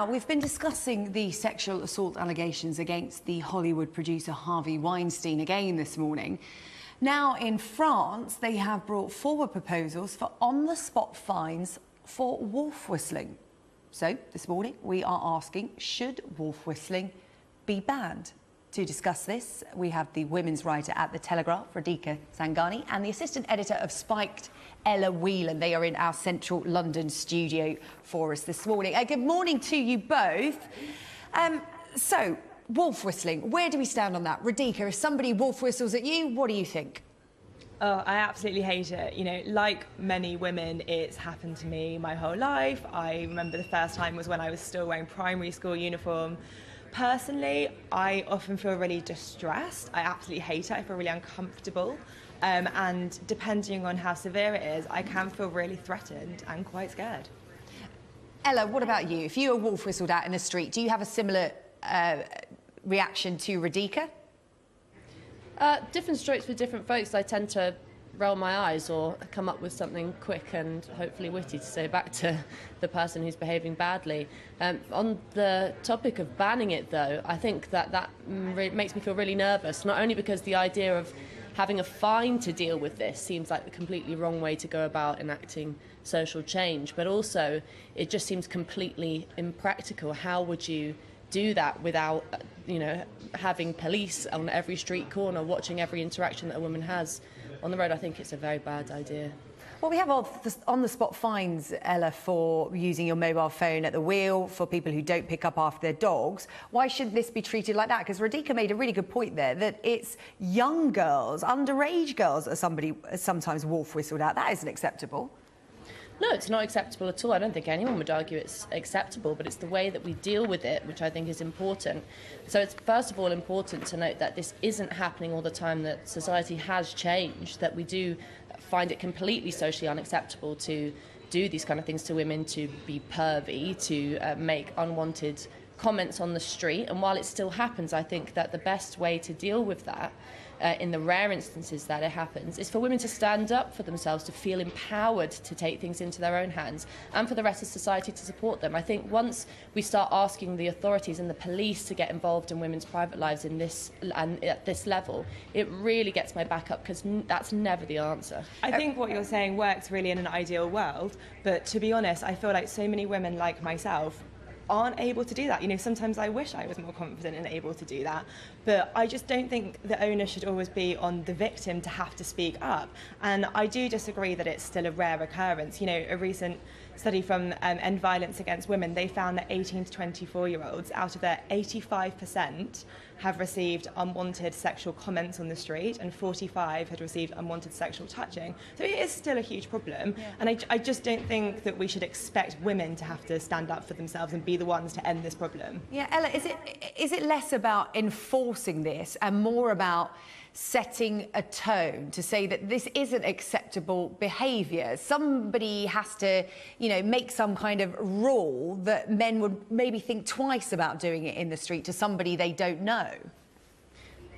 We've been discussing the sexual assault allegations against the Hollywood producer Harvey Weinstein again this morning. Now, in France, they have brought forward proposals for on-the-spot fines for wolf whistling. So, this morning, we are asking, should wolf whistling be banned? To discuss this, we have the women's writer at The Telegraph, Radhika Sangani, and the assistant editor of Spiked, Ella Whelan. They are in our central London studio for us this morning. Good morning to you both. So, wolf whistling, where do we stand on that? Radhika, if somebody wolf whistles at you, what do you think? Oh, I absolutely hate it. You know, like many women, it's happened to me my whole life. I remember the first time was when I was still wearing primary school uniform. Personally, I often feel really distressed. I absolutely hate it. I feel really uncomfortable. And depending on how severe it is, I can feel really threatened and quite scared. Ella, what about you? If you were wolf whistled at in the street, do you have a similar reaction to Radhika? Different strokes for different folks. I tend to roll my eyes or come up with something quick and hopefully witty to say back to the person who's behaving badly. On the topic of banning it, though, I think that makes me feel really nervous, not only because the idea of having a fine to deal with this seems like the completely wrong way to go about enacting social change, but also it just seems completely impractical. How would you do that without, having police on every street corner watching every interaction that a woman has on the road? I think it's a very bad idea. Well, we have on-the-spot fines, Ella, for using your mobile phone at the wheel, for people who don't pick up after their dogs. Why should this be treated like that? Because Radhika made a really good point there, that it's young girls, underage girls, that somebody sometimes wolf whistled at. That isn't acceptable. No, it's not acceptable at all. I don't think anyone would argue it's acceptable, but it's the way that we deal with it, which I think is important. So it's first of all important to note that this isn't happening all the time, that society has changed, that we do find it completely socially unacceptable to do these kind of things to women, to be pervy, to make unwanted comments on the street. And while it still happens, I think that the best way to deal with that, in the rare instances that it happens, is for women to stand up for themselves, to feel empowered to take things into their own hands, and for the rest of society to support them. I think once we start asking the authorities and the police to get involved in women's private lives in this and at this level, it really gets my back up, because that's never the answer. I think what you're saying works really in an ideal world, but to be honest, I feel like so many women like myself aren't able to do that. Sometimes I wish I was more confident and able to do that, but I just don't think the onus should always be on the victim to have to speak up. And I do disagree that it's still a rare occurrence. A recent study from End Violence Against Women, they found that 18 to 24-year-olds, out of their 85%, have received unwanted sexual comments on the street, and 45 had received unwanted sexual touching. So it is still a huge problem. Yeah. And I just don't think that we should expect women to have to stand up for themselves and be the ones to end this problem. Yeah, Ella, is it less about enforcing this and more about setting a tone to say that this isn't acceptable behaviour? Somebody has to, make some kind of rule that men would maybe think twice about doing it in the street to somebody they don't know.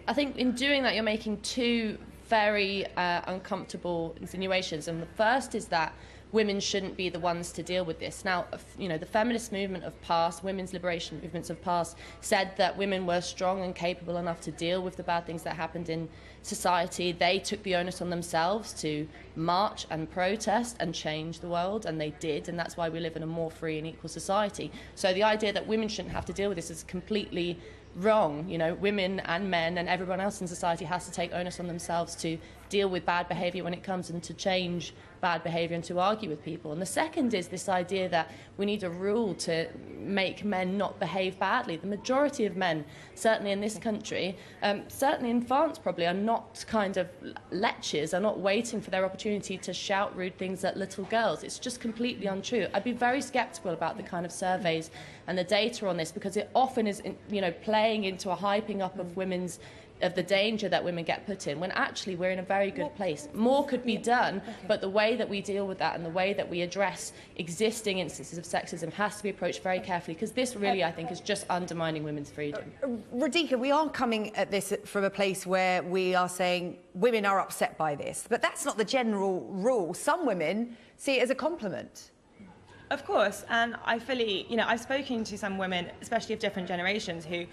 I think in doing that, you're making two very uncomfortable insinuations. And the first is that women shouldn't be the ones to deal with this. Now, the feminist movement of past, women's liberation movements of past, said that women were strong and capable enough to deal with the bad things that happened in society. They took the onus on themselves to march and protest and change the world, and they did, and that's why we live in a more free and equal society. So the idea that women shouldn't have to deal with this is completely wrong. Women and men and everyone else in society has to take onus on themselves to deal with bad behaviour when it comes, and to change bad behaviour and to argue with people. And the second is this idea that we need a rule to make men not behave badly. The majority of men, certainly in this country, certainly in France probably, are not kind of lechers, are not waiting for their opportunity to shout rude things at little girls. It's just completely untrue. I'd be very sceptical about the kind of surveys and the data on this, because it often is, playing into a hyping up of the danger that women get put in, when actually we're in a very good place. More could be done, but the way that we deal with that and the way that we address existing instances of sexism has to be approached very carefully, because this really, I think, is just undermining women's freedom. Radhika, we are coming at this from a place where we are saying women are upset by this, but that's not the general rule. Some women see it as a compliment. Of course, and I fully, I've spoken to some women, especially of different generations, who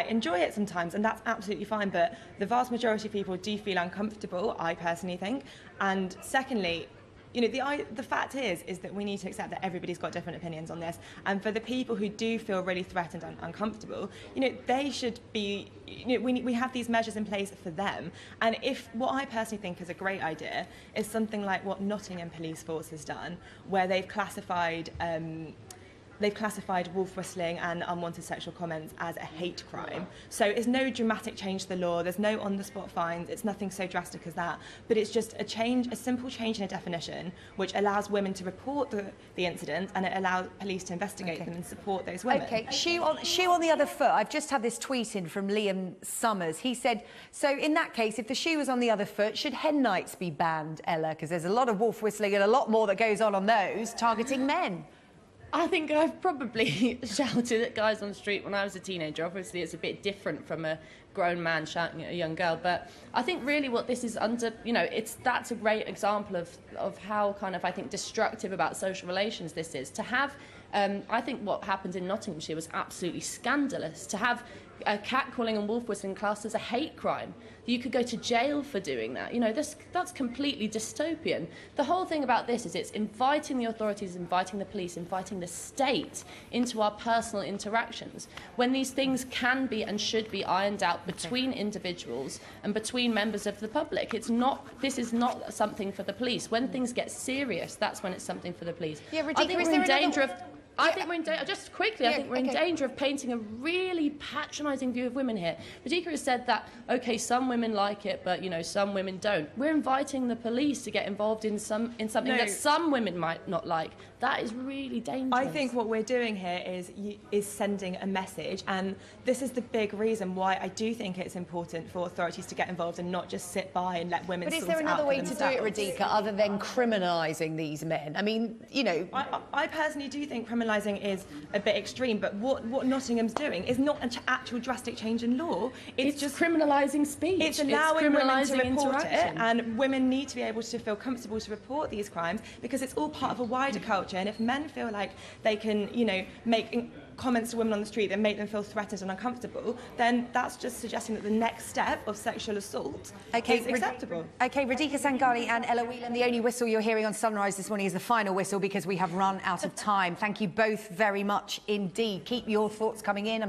enjoy it sometimes, and that's absolutely fine, but the vast majority of people do feel uncomfortable, I personally think. And secondly, the fact is that we need to accept that everybody's got different opinions on this, and for the people who do feel really threatened and uncomfortable, they should be, we have these measures in place for them. And if what I personally think is a great idea is something like what Nottingham Police Force has done, where they've classified wolf whistling and unwanted sexual comments as a hate crime. So it's no dramatic change to the law, there's no on-the-spot fines, it's nothing so drastic as that, but it's just a simple change in a definition which allows women to report the incident, and it allows police to investigate them and support those women. Okay, shoe on the other foot. I've just had this tweet in from Liam Summers. He said, so in that case, if the shoe was on the other foot, should hen nights be banned, Ella? Because there's a lot of wolf whistling and a lot more that goes on those, targeting men. I think I've probably shouted at guys on the street when I was a teenager. Obviously, it's a bit different from a grown man shouting at a young girl. But I think really what this is under, that's a great example of how kind of, I think, destructive about social relations this is. To have, I think what happened in Nottinghamshire was absolutely scandalous. To have catcalling and wolf whistling classed as a hate crime. You could go to jail for doing that. That's completely dystopian. The whole thing about this is it's inviting the authorities, inviting the police, inviting the state into our personal interactions, when these things can be and should be ironed out between individuals and between members of the public. This is not something for the police. When things get serious, that's when it's something for the police. Yeah, I think we're in danger of... I think we're in okay. danger of painting a really patronising view of women here. Radhika has said that, okay, some women like it, but, some women don't. We're inviting the police to get involved in something that some women might not like. That is really dangerous. I think what we're doing here is sending a message, and this is the big reason why I do think it's important for authorities to get involved and not just sit by and let women sort it out for themselves. But is there another way to do it, Radhika, other than criminalising these men? I mean, I personally do think criminalising is a bit extreme, but what Nottingham's doing is not an actual drastic change in law. It's just criminalising speech. It's allowing women to report it, interaction. and women need to be able to feel comfortable to report these crimes because it's all part of a wider culture. And if men feel like they can, make comments to women on the street that make them feel threatened and uncomfortable, then that's just suggesting that the next step of sexual assault is acceptable. Okay, Radhika Sangani and Ella Whelan, the only whistle you're hearing on Sunrise this morning is the final whistle because we have run out of time. Thank you both very much indeed. Keep your thoughts coming in.